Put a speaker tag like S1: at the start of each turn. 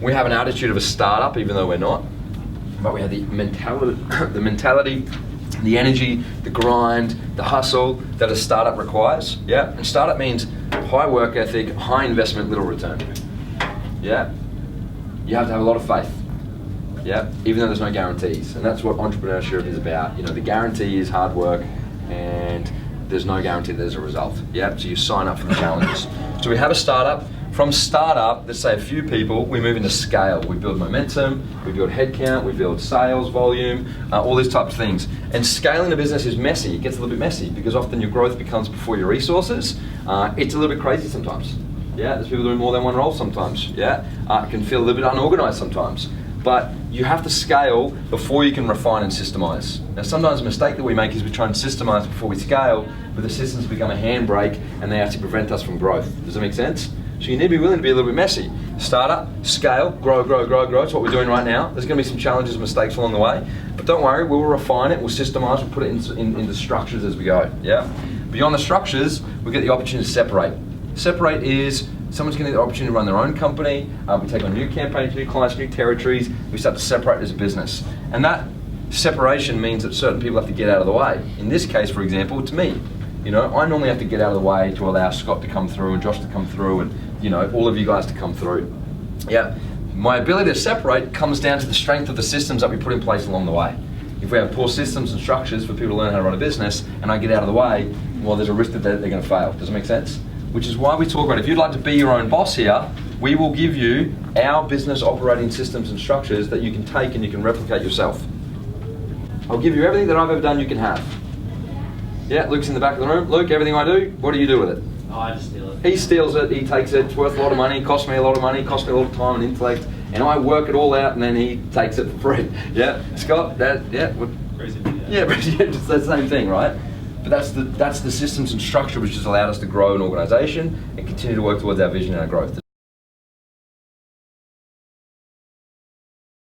S1: We have an attitude of a startup, even though we're not. But we have the mentality, the energy, the grind, the hustle that a startup requires. Yeah, and startup means high work ethic, high investment, little return. Yeah, you have to have a lot of faith. Yeah, even though there's no guarantees, and that's what entrepreneurship is about. You know, the guarantee is hard work, and there's no guarantee there's a result. Yeah, so you sign up for the challenges. So we have a startup. From startup, let's say a few people, we move into scale. We build momentum, we build headcount, we build sales volume, all these types of things. And scaling a business is messy. It gets a little bit messy because often your growth becomes before your resources. It's a little bit crazy sometimes. Yeah, there's people doing more than one role sometimes. Yeah, it can feel a little bit unorganized sometimes. But you have to scale before you can refine and systemize. Now sometimes a mistake that we make is we try and systemize before we scale, but the systems become a handbrake and they actually prevent us from growth. Does that make sense? So you need to be willing to be a little bit messy. Startup, scale, grow, grow, grow, grow. It's what we're doing right now. There's going to be some challenges and mistakes along the way. But don't worry, we'll refine it, we'll systemize, we'll put it into structures as we go. Yeah. Beyond the structures, we get the opportunity to separate. Separate is someone's going to get the opportunity to run their own company. We take on new campaigns, new clients, new territories. We start to separate as a business. And that separation means that certain people have to get out of the way. In this case, for example, it's me. You know, I normally have to get out of the way to allow Scott to come through and Josh to come through and, you know, all of you guys to come through. Yeah, my ability to separate comes down to the strength of the systems that we put in place along the way. If we have poor systems and structures for people to learn how to run a business and I get out of the way, well, there's a risk that they're going to fail. Does it make sense? Which is why we talk about, if you'd like to be your own boss here, we will give you our business operating systems and structures that you can take and you can replicate yourself. I'll give you everything that I've ever done you can have. Yeah, Luke's in the back of the room. Luke, everything I do, what do you do with it?
S2: Oh, I just steal it.
S1: He steals it, he takes it, it's worth a lot of money, costs me a lot of money, costs me a lot of time and intellect, and I work it all out and then he takes it for free. Yeah, Scott, it's the same thing, right? But that's the systems and structure which has allowed us to grow an organisation and continue to work towards our vision and our growth.